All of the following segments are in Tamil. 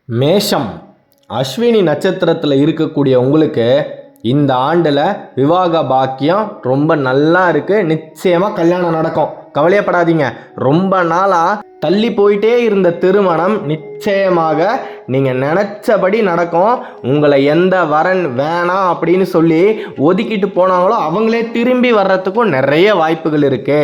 மேஷம் அஸ்வினி நட்சத்திரத்தில் இருக்கக்கூடிய உங்களுக்கு இந்த ஆண்டில் விவாக பாக்கியம் ரொம்ப நல்லா இருக்குது. நிச்சயமாக கல்யாணம் நடக்கும், கவலையப்படாதீங்க. ரொம்ப நாளாக தள்ளி போயிட்டே இருந்த திருமணம் நிச்சயமாக நீங்கள் நினச்சபடி நடக்கும். உங்களை எந்த வரன் வேணாம் அப்படின்னு சொல்லி ஒதுக்கிட்டு போனாங்களோ அவங்களே திரும்பி வர்றதுக்கும் நிறைய வாய்ப்புகள் இருக்குது.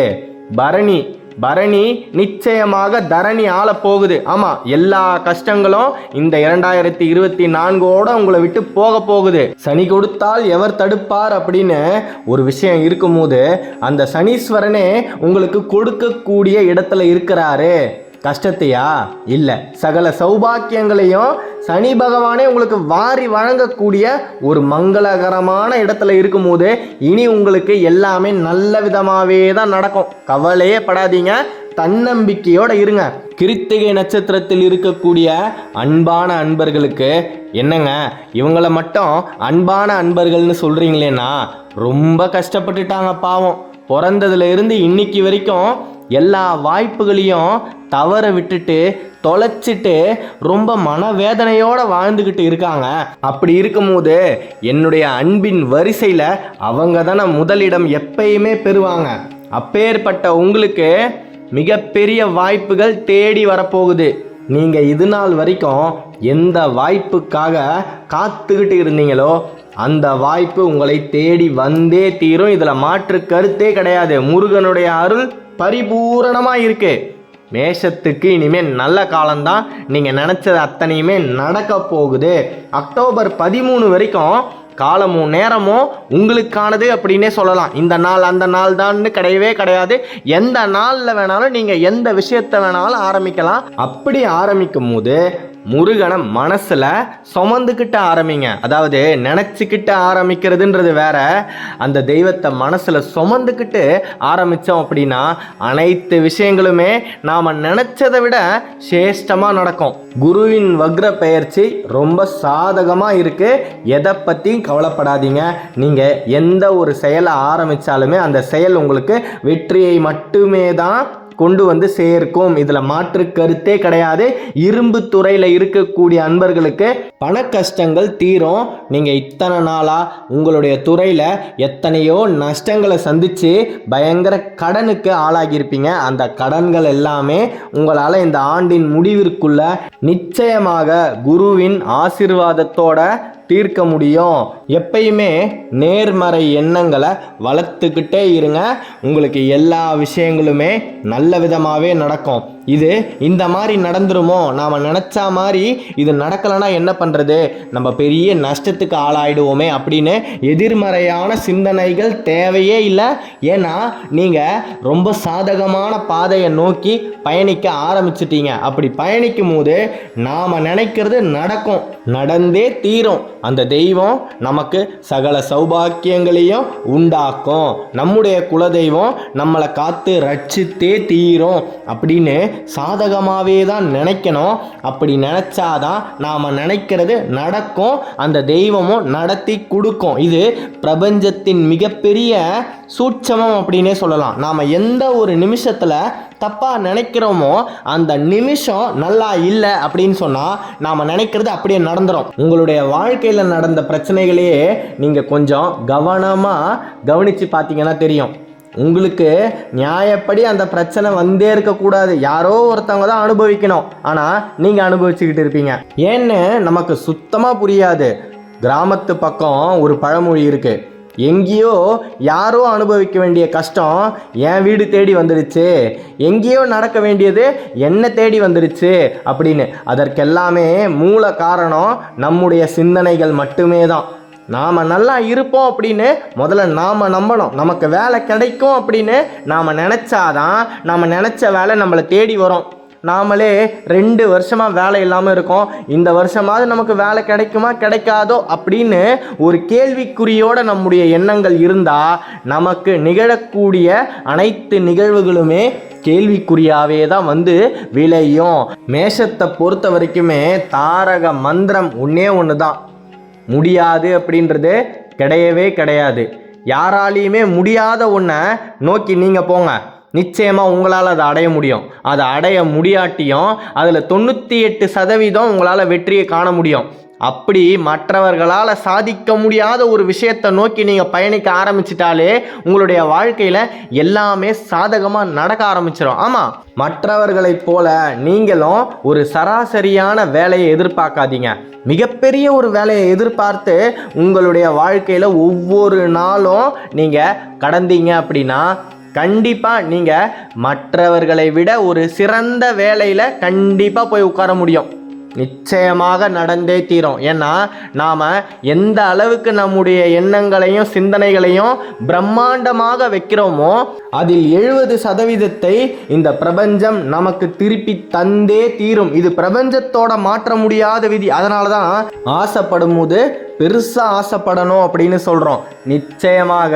பரணி நிச்சயமாக தரணி ஆள போகுது. ஆமாம், எல்லா கஷ்டங்களும் இந்த 2024 உங்களை விட்டு போக போகுது. சனி கொடுத்தால் எவர் தடுப்பார் அப்படின்னு ஒரு விஷயம் இருக்கும்போது அந்த சனீஸ்வரனே உங்களுக்கு கொடுக்கக்கூடிய இடத்துல இருக்கிறாரு. கஷ்டத்தையா இல்லை, சகல சௌபாக்கியங்களையும் சனி பகவானே உங்களுக்கு வாரி வழங்கக்கூடிய ஒரு மங்களகரமான இடத்துல இருக்கும்போது இனி உங்களுக்கு எல்லாமே நல்ல விதமாகவே தான் நடக்கும். கவலையே படாதீங்க, தன்னம்பிக்கையோடு இருங்க. கிருத்திகை நட்சத்திரத்தில் இருக்கக்கூடிய அன்பான அன்பர்களுக்கு என்னங்க, இவங்களை மட்டும் அன்பான அன்பர்கள்னு சொல்கிறீங்களேன்னா ரொம்ப கஷ்டப்பட்டுட்டாங்க பாவம். பிறந்ததுல இருந்து இன்னைக்கு வரைக்கும் எல்லா வாய்ப்புகளையும் தவற விட்டுட்டு தொலைச்சிட்டு ரொம்ப மனவேதனையோடு வாழ்ந்துக்கிட்டு இருக்காங்க. அப்படி இருக்கும்போது என்னுடைய அன்பின் வரிசையில் அவங்க தானே முதலிடம் எப்பயுமே பெறுவாங்க. அப்பேற்பட்ட உங்களுக்கு மிகப்பெரிய வாய்ப்புகள் தேடி வரப்போகுது. நீங்கள் இது நாள் வரைக்கும் எந்த வாய்ப்புக்காக காத்துக்கிட்டு இருந்தீங்களோ அந்த வாய்ப்பு உங்களை தேடி வந்தே தீரும். இதில் மாற்று கருத்தே கிடையாது. முருகனுடைய அருள் பரிபூரணமாக இருக்கு. மேஷத்துக்கு இனிமேல் நல்ல காலம்தான். நீங்கள் நினச்சது அத்தனையுமே நடக்க போகுது. அக்டோபர் 13 வரைக்கும் காலமும் நேரமும் உங்களுக்கானது அப்படின்னே சொல்லலாம். இந்த நாள் அந்த நாள் தான் கிடையவே கிடையாது. எந்த நாளில் வேணாலும் நீங்கள் எந்த விஷயத்தை வேணாலும் ஆரம்பிக்கலாம். அப்படி ஆரம்பிக்கும் போது முருகனை மனசில் சுமந்துக்கிட்ட ஆரம்பிங்க. அதாவது நினச்சிக்கிட்டு ஆரம்பிக்கிறதுன்றது வேற. அந்த தெய்வத்தை மனசில் சுமந்துக்கிட்டு ஆரம்பித்தோம் அப்படின்னா அனைத்து விஷயங்களுமே நாம் நினச்சதை விட சேஷ்டமாக நடக்கும். குருவின் வக்ர பெயர்ச்சி ரொம்ப சாதகமாக இருக்குது. எதை பற்றியும் கவலைப்படாதீங்க. நீங்கள் எந்த ஒரு செயலை ஆரம்பித்தாலுமே அந்த செயல் உங்களுக்கு வெற்றியை மட்டுமே தான் கொண்டு வந்து சேர்க்கும். இதில் மாற்று கருத்தே கிடையாது. இரும்பு துறையில் இருக்கக்கூடிய அன்பர்களுக்கு பண கஷ்டங்கள் தீரும். நீங்கள் இத்தனை நாளாக உங்களுடைய துறையில் எத்தனையோ நஷ்டங்களை சந்தித்து பயங்கர கடனுக்கு ஆளாகியிருப்பீங்க. அந்த கடன்கள் எல்லாமே உங்களால் இந்த ஆண்டின் முடிவிற்குள்ள நிச்சயமாக குருவின் ஆசீர்வாதத்தோட தீர்க்க முடியும். எப்பயுமே நேர்மறை எண்ணங்களை வளர்த்துக்கிட்டே இருங்க. உங்களுக்கு எல்லா விஷயங்களுமே நல்ல விதமாகவே நடக்கும். இது இந்த மாதிரி நடந்துருமோ, நாம் நினச்சா மாதிரி இது நடக்கலைன்னா என்ன பண்ணுறது, நம்ம பெரிய நஷ்டத்துக்கு ஆளாயிடுவோமே அப்படின்னு எதிர்மறையான சிந்தனைகள் தேவையே இல்லை. ஏன்னா நீங்கள் ரொம்ப சாதகமான பாதையை நோக்கி பயணிக்க ஆரம்பிச்சிட்டீங்க. அப்படி பயணிக்கும் போது நாம் நினைக்கிறது நடக்கும், நடந்தே தீரும். அந்த தெய்வம் நமக்கு சகல சௌபாக்கியங்களையும் உண்டாக்கும். நம்முடைய குலதெய்வம் நம்மளை காத்து ரட்சித்தே தீரும் அப்படின்னு சாதகமாகவே தான் நினைக்கணும். அப்படி நினச்சாதான் நாம் நினைக்கிறது நடக்கும். அந்த தெய்வமும் நடத்தி கொடுக்கும். இது பிரபஞ்சத்தின் மிகப்பெரிய சூட்சமம் அப்படின்னே சொல்லலாம். நாம் எந்த ஒரு நிமிஷத்தில் தப்பாக நினைக்கிறோமோ அந்த நிமிஷம் நல்லா இல்லை அப்படின்னு சொன்னால் நாம் நினைக்கிறது அப்படியே நடந்துடும். உங்களுடைய வாழ்க்கையில் நடந்த பிரச்சனைகளையே நீங்கள் கொஞ்சம் கவனமாக கவனித்து பார்த்தீங்கன்னா தெரியும். உங்களுக்கு நியாயப்படி அந்த பிரச்சனை வந்தே இருக்கக்கூடாது. யாரோ ஒருத்தவங்க தான் அனுபவிக்கணும். ஆனால் நீங்கள் அனுபவிச்சுக்கிட்டு இருப்பீங்க. ஏன்னு நமக்கு சுத்தமாக புரியாது. கிராமத்து பக்கம் ஒரு பழமொழி இருக்குது, எங்கேயோ யாரோ அனுபவிக்க வேண்டிய கஷ்டம் என் வீடு தேடி வந்துடுச்சு, எங்கேயோ நடக்க வேண்டியது என்ன தேடி வந்துடுச்சு அப்படின்னு. அதற்கெல்லாமே மூல காரணம் நம்முடைய சிந்தனைகள் மட்டுமே தான். நாம் நல்லா இருப்போம் அப்படின்னு முதல்ல நாம் நம்பணும். நமக்கு வேலை கிடைக்கும் அப்படின்னு நாம் நினச்சாதான் நாம் நினச்ச வேலை நம்மளை தேடி வரும். நாமளே 2 வருஷமாக வேலை இல்லாமல் இருக்கோம். இந்த வருஷமாவது நமக்கு வேலை கிடைக்குமா கிடைக்காதோ அப்படின்னு ஒரு கேள்விக்குறியோடு நம்முடைய எண்ணங்கள் இருந்தால் நமக்கு நிகழக்கூடிய அனைத்து நிகழ்வுகளுமே கேள்விக்குறியாகவே தான் வந்து விளையும். மேஷத்தை பொறுத்த வரைக்குமே தாரக மந்திரம் ஒன்று தான், முடியாது அப்படின்றது கிடையவே கிடையாது. யாராலையுமே முடியாத ஒன்றை நோக்கி நீங்கள் போங்க. நிச்சயமாக உங்களால் அதை அடைய முடியும். அதை அடைய முடியாட்டியும் அதில் 98% உங்களால் வெற்றியை காண முடியும். அப்படி மற்றவர்களால் சாதிக்க முடியாத ஒரு விஷயத்தை நோக்கி நீங்கள் பயணிக்க ஆரம்பிச்சிட்டாலே உங்களுடைய வாழ்க்கையில் எல்லாமே சாதகமாக நடக்க ஆரம்பிச்சிடும். ஆமாம், மற்றவர்களைப் போல நீங்களும் ஒரு சராசரியான வேலையை எதிர்பார்க்காதீங்க. மிகப்பெரிய ஒரு வேலையை எதிர்பார்த்து உங்களுடைய வாழ்க்கையில் ஒவ்வொரு நாளும் நீங்கள் கடந்தீங்க அப்படின்னா கண்டிப்பாக நீங்கள் மற்றவர்களை விட ஒரு சிறந்த வேலையில் கண்டிப்பாக போய் உட்கார முடியும். நிச்சயமாக நடந்தே தீரும். ஏன்னா நாம் எந்த அளவுக்கு நம்முடைய எண்ணங்களையும் சிந்தனைகளையும் பிரம்மாண்டமாக வைக்கிறோமோ அதில் 70% இந்த பிரபஞ்சம் நமக்கு திருப்பி தந்தே தீரும். இது பிரபஞ்சத்தோட மாற்ற முடியாத விதி. அதனால தான் ஆசைப்படும் போது பெருசாக ஆசைப்படணும் அப்படின்னு சொல்கிறோம். நிச்சயமாக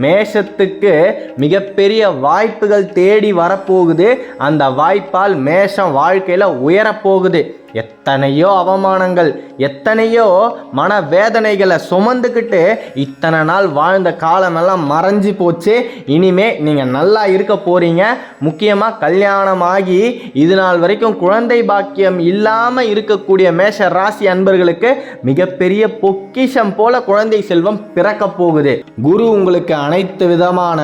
மேஷத்துக்கு மிகப்பெரிய வாய்ப்புகள் தேடி வரப்போகுது. அந்த வாய்ப்பால் மேஷம் வாழ்க்கையில் உயரப்போகுது. எத்தனையோ அவமானங்கள், எத்தனையோ மனவேதனைகளை சுமந்துக்கிட்டு இத்தனை நாள் வாழ்ந்த காலமெல்லாம் மறைஞ்சி போச்சு. இனிமே நீங்கள் நல்லா இருக்க போகிறீங்க. முக்கியமாக கல்யாணமாகி இது நாள் வரைக்கும் குழந்தை பாக்கியம் இல்லாமல் இருக்கக்கூடிய மேஷ ராசி அன்பர்களுக்கு மிகப்பெரிய பொக்கிஷம் போல குழந்தை செல்வம் பிறக்க போகுது. குரு உங்களுக்கு அனைத்து விதமான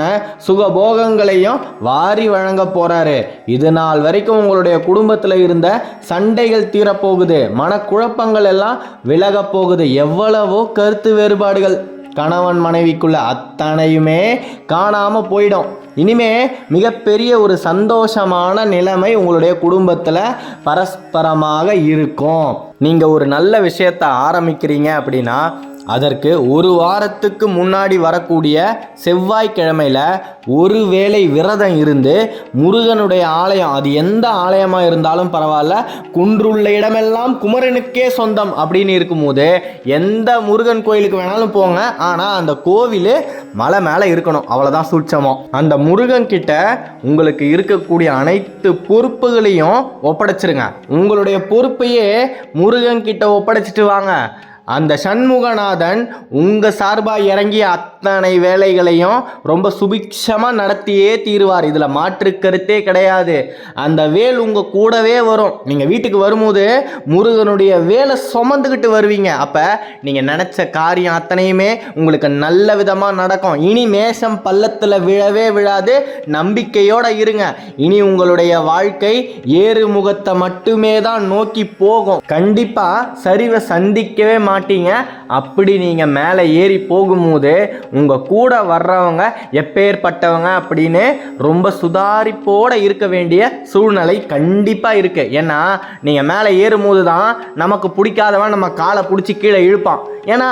சுகபோகங்களையும் வாரி வழங்க போறாரு. இது நாள் வரைக்கும் உங்களுடைய குடும்பத்தில் இருந்த சண்டைகள் தீரப்போகுது. மனக்குழப்பங்கள் எல்லாம் விலக போகுது. எவ்வளவோ கருத்து வேறுபாடுகள் கணவன் மனைவிக்குள்ள அத்தனையுமே காணாம போயிடும். இனிமே மிகப்பெரிய ஒரு சந்தோஷமான நிலைமை உங்களுடைய குடும்பத்தில் பரஸ்பரமாக இருக்கும். நீங்கள் ஒரு நல்ல விஷயத்தை ஆரம்பிக்கிறீங்க அப்படின்னா அதற்கு ஒரு வாரத்துக்கு முன்னாடி வரக்கூடிய செவ்வாய்க்கிழமையில் ஒரு வேளை விரதம் இருந்து முருகனுடைய ஆலயம், அது எந்த ஆலயமாக இருந்தாலும் பரவாயில்ல, குன்றுள்ள இடமெல்லாம் குமரனுக்கே சொந்தம் அப்படின்னு இருக்கும்போது எந்த முருகன் கோயிலுக்கு வேணாலும் போங்க. ஆனால் அந்த கோவில் மலை மேலே இருக்கணும். அவ்வளோதான் சூட்சமோ. அந்த முருகன் கிட்ட உங்களுக்கு இருக்கக்கூடிய அனைத்து பொறுப்புகளையும் ஒப்படைச்சிருங்க. உங்களுடைய பொறுப்பையே முருகன் கிட்ட ஒப்படைச்சிட்டு வாங்க. அந்த சண்முகநாதன் உங்கள் சார்பாக இறங்கிய அத்தனை வேலைகளையும் ரொம்ப சுபிக்ஷமாக நடத்தியே தீருவார். இதில் மாற்று கருத்தே கிடையாது. அந்த வேல் உங்கள் கூடவே வரும். நீங்கள் வீட்டுக்கு வரும்போது முருகனுடைய வேலை சுமந்துக்கிட்டு வருவீங்க. அப்போ நீங்கள் நினச்ச காரியம் அத்தனையுமே உங்களுக்கு நல்ல விதமாக நடக்கும். இனி மேஷம் பள்ளத்தில் விழவே விழாது. நம்பிக்கையோடு இருங்க. இனி உங்களுடைய வாழ்க்கை ஏறுமுகத்தை மட்டுமே தான் நோக்கி போகும். கண்டிப்பாக சரிவை சந்திக்கவே மாட்டீங்க. அப்படி நீங்க மேலே ஏறி போகும்போது உங்க கூட வர்றவங்க எப்பேற்பட்டவங்க அப்படின்னு ரொம்ப சுதாரிப்போட இருக்க வேண்டிய சூழ்நிலை கண்டிப்பா இருக்கு. ஏன்னா நீங்க மேலே ஏறும்போது தான் நமக்கு பிடிக்காதவன் நம்ம காலை பிடிச்சி கீழே இழுப்பான். ஏன்னா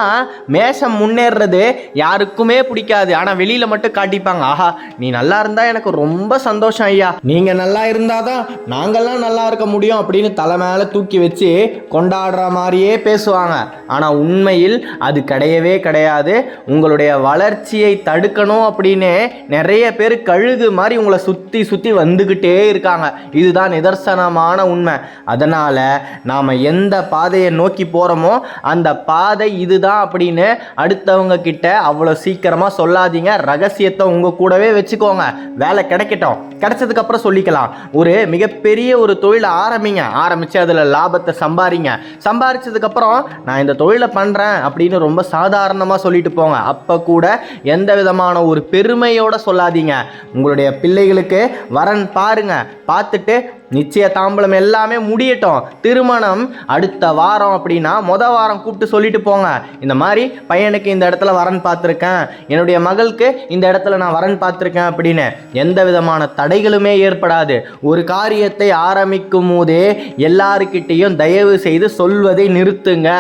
மேஷம் முன்னேறது யாருக்குமே பிடிக்காது. ஆனால் வெளியில் மட்டும் காட்டிப்பாங்க, ஆஹா நீ நல்லா இருந்தா எனக்கு ரொம்ப சந்தோஷம் ஐயா, நீங்கள் நல்லா இருந்தாதான் நாங்கள்லாம் நல்லா இருக்க முடியும் அப்படின்னு தலை மேலே தூக்கி வச்சு கொண்டாடுற மாதிரியே பேசுவாங்க. ஆனால் உண்மையில் அது கிடையவே கிடையாது. உங்களுடைய வளர்ச்சியை தடுக்கணும் அப்படின்னு நிறைய பேர் கழுகு மாதிரி உங்களை சுற்றி சுற்றி வந்துக்கிட்டே இருக்காங்க. இதுதான் நிதர்சனமான உண்மை. அதனால் நாம் எந்த பாதையை நோக்கி போகிறோமோ அந்த பாதை இதுதான் அப்படின்னு அடுத்தவங்க கிட்ட அவ்வளோ சீக்கிரமாக சொல்லாதீங்க. ரகசியத்தை உங்கள் கூடவே வச்சுக்கோங்க. வேலை கிடைக்கட்டும், கிடைச்சதுக்கு அப்புறம் சொல்லிக்கலாம். ஒரு மிகப்பெரிய ஒரு தொழிலை ஆரம்பித்து அதில் லாபத்தை சம்பாரிச்சதுக்கப்புறம் நான் இந்த தொழிலை பண்ணுறேன் அப்படின்னு ரொம்ப சாதாரணமாக சொல்லிட்டு போங்க. அப்போ கூட எந்த விதமான ஒரு பெருமையோடு சொல்லாதீங்க. உங்களுடைய பிள்ளைகளுக்கு வரன் பாருங்க, பார்த்துட்டு நிச்சய தாம்பலம் எல்லாமே முடியட்டும். திருமணம் அடுத்த வாரம் அப்படின்னா வாரம் கூப்பிட்டு சொல்லிட்டு போங்க, இந்த மாதிரி பையனுக்கு இந்த இடத்துல வரன் பார்த்துருக்கேன், என்னுடைய மகளுக்கு இந்த இடத்துல நான் வரன் பார்த்துருக்கேன் அப்படின்னு. எந்த விதமான தடைகளுமே ஏற்படாது. ஒரு காரியத்தை ஆரம்பிக்கும் போதே எல்லாருக்கிட்டையும் தயவு செய்து சொல்வதை நிறுத்துங்க.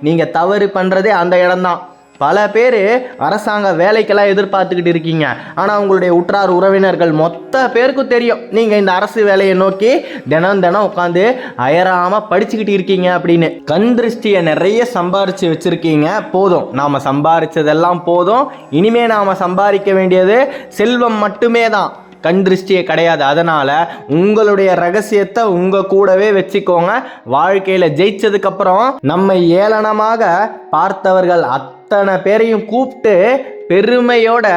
நீங்கள் தவறு பண்ணுறதே அந்த இடம்தான். பல பேர் அரசாங்க வேலைக்கெல்லாம் எதிர்பார்த்துக்கிட்டு இருக்கீங்க. ஆனால் உங்களுடைய உற்றார் உறவினர்கள் மொத்த பேருக்கும் தெரியும் நீங்கள் இந்த அரசு வேலையை நோக்கி தினம் உட்காந்து அயராமல் படிச்சுக்கிட்டு இருக்கீங்க அப்படின்னு. கண் திருஷ்டியை நிறைய சம்பாரித்து வச்சுருக்கீங்க. போதும், நாம் சம்பாரித்ததெல்லாம் போதும். இனிமே நாம் சம்பாதிக்க வேண்டியது செல்வம் மட்டுமே தான், கண் திருஷ்டியே கிடையாது. அதனால் உங்களுடைய ரகசியத்தை உங்கள் கூடவே வச்சுக்கோங்க. வாழ்க்கையில் ஜெயிச்சதுக்கப்புறம் நம்ம ஏளனமாக பார்த்தவர்கள் அத்தனை பேரையும் கூப்பிட்டு பெருமையோட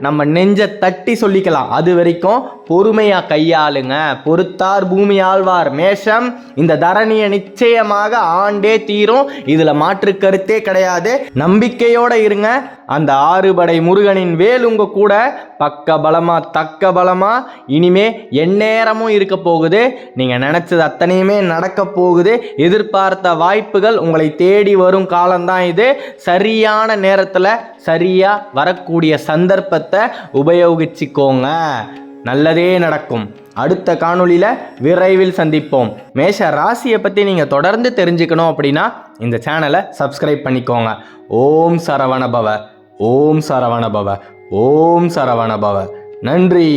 நம்ம நெஞ்ச தட்டி சொல்லிக்கலாம். அது வரைக்கும் பொறுமையா கையாளுங்க. பொறுத்தார் பூமி ஆழ்வார். மேஷம், இந்த தரணியை நிச்சயமாக ஆண்டே தீரும், இதுல மாற்று கருத்தே கிடையாது. நம்பிக்கையோட இருங்க. அந்த ஆறுபடை முருகனின் வேல் உங்க கூட பக்க பலமா தக்க பலமா இனிமே எந்நேரமும் இருக்க போகுது. நீங்க நினைச்சது அத்தனையுமே நடக்க போகுது. எதிர்பார்த்த வாய்ப்புகள் உங்களை தேடி வரும் காலம்தான் இது. சரியான நேரத்துல சரியா வரக்கூடிய சந்தர்ப்பத்தை உபயோகிச்சுக்கோங்க. நல்லதே நடக்கும். அடுத்த காணொளியில் விரைவில் சந்திப்போம். மேஷ ராசியை பற்றி நீங்கள் தொடர்ந்து தெரிஞ்சுக்கணும் அப்படின்னா இந்த சேனலை சப்ஸ்கிரைப் பண்ணிக்கோங்க. ஓம் சரவணபவ, ஓம் சரவணபவ, ஓம் சரவணபவ. நன்றி.